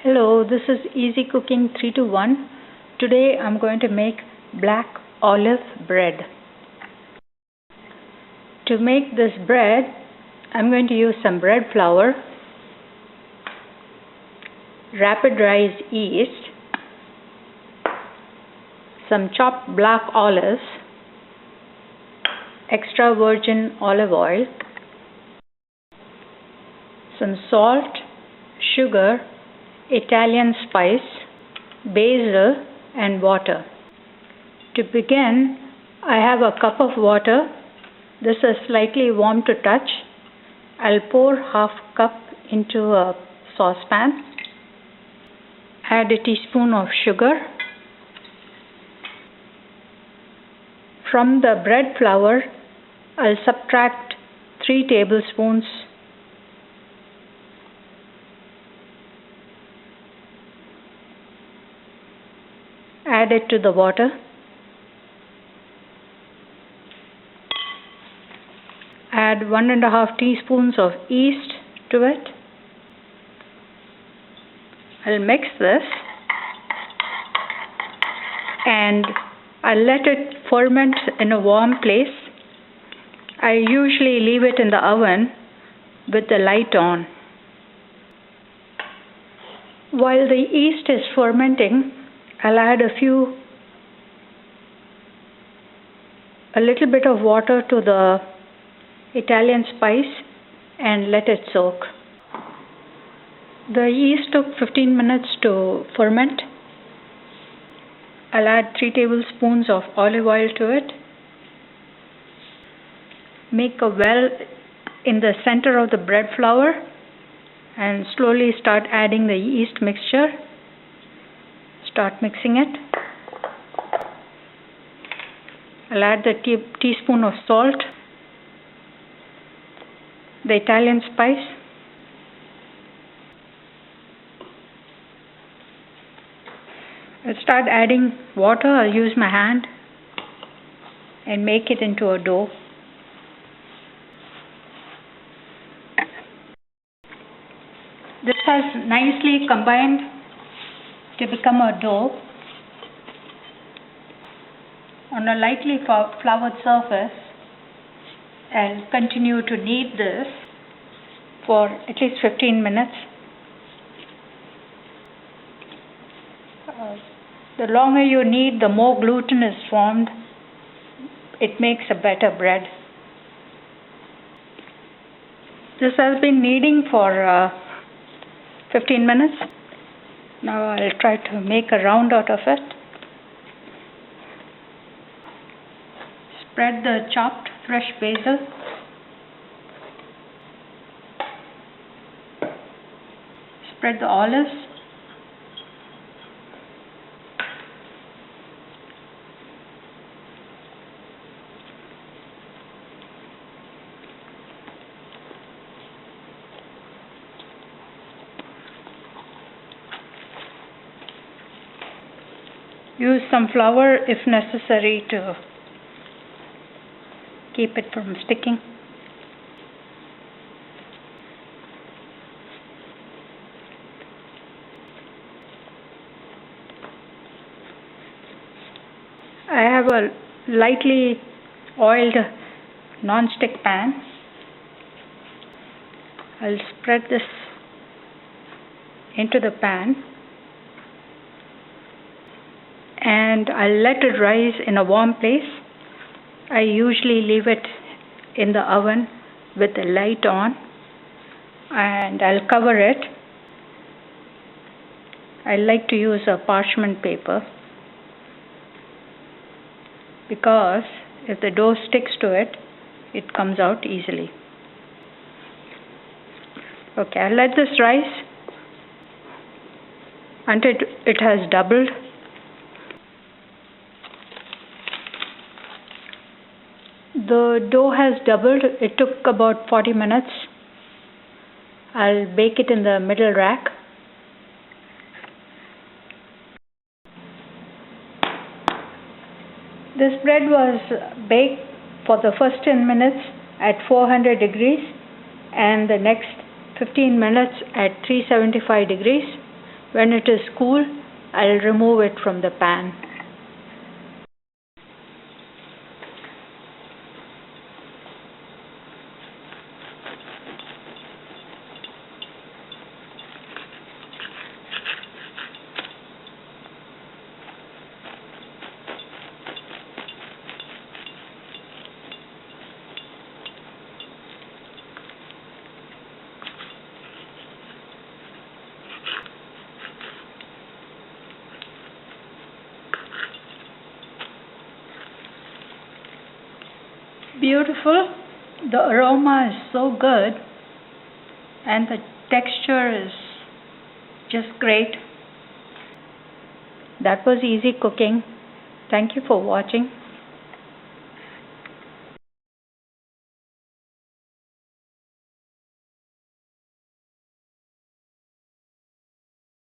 Hello, this is Easy Cooking 3 to 1. Today I'm going to make black olive bread. To make this bread, I'm going to use some bread flour, rapid rise yeast, some chopped black olives, extra virgin olive oil, some salt, sugar, Italian spice, basil and water. To begin, I have a cup of water. This is slightly warm to touch. I'll pour half cup into a saucepan. Add a teaspoon of sugar. From the bread flour, I'll subtract 3 tablespoons. Add it to the water. Add 1.5 teaspoons of yeast to it. I'll mix this and I'll let it ferment in a warm place. I usually leave it in the oven with the light on. While the yeast is fermenting, I'll add a little bit of water to the Italian spice and let it soak. The yeast took 15 minutes to ferment. I'll add 3 tablespoons of olive oil to it. Make a well in the center of the bread flour and slowly start adding the yeast mixture. Start mixing it. I'll add the teaspoon of salt, the Italian spice, I'll start adding water. I'll use my hand and make it into a dough. This has nicely combined to become a dough. On a lightly floured surface, I'll continue to knead this for at least 15 minutes. The longer you knead, the more gluten is formed. It makes a better bread. This has been kneading for 15 minutes. Now I'll try to make a round out of it. Spread the chopped fresh basil. Spread the olives. Use some flour if necessary to keep it from sticking. I have a lightly oiled non-stick pan. I'll spread this into the pan and I'll let it rise in a warm place. I usually leave it in the oven with the light on and I'll cover it. I like to use a parchment paper because if the dough sticks to it, it comes out easily. Okay, I'll let this rise until it has doubled. The dough has doubled. It took about 40 minutes. I'll bake it in the middle rack. This bread was baked for the first 10 minutes at 400 degrees and the next 15 minutes at 375 degrees. When it is cool, I'll remove it from the pan. Beautiful. The aroma is so good and the texture is just great. That was easy cooking. Thank you for watching.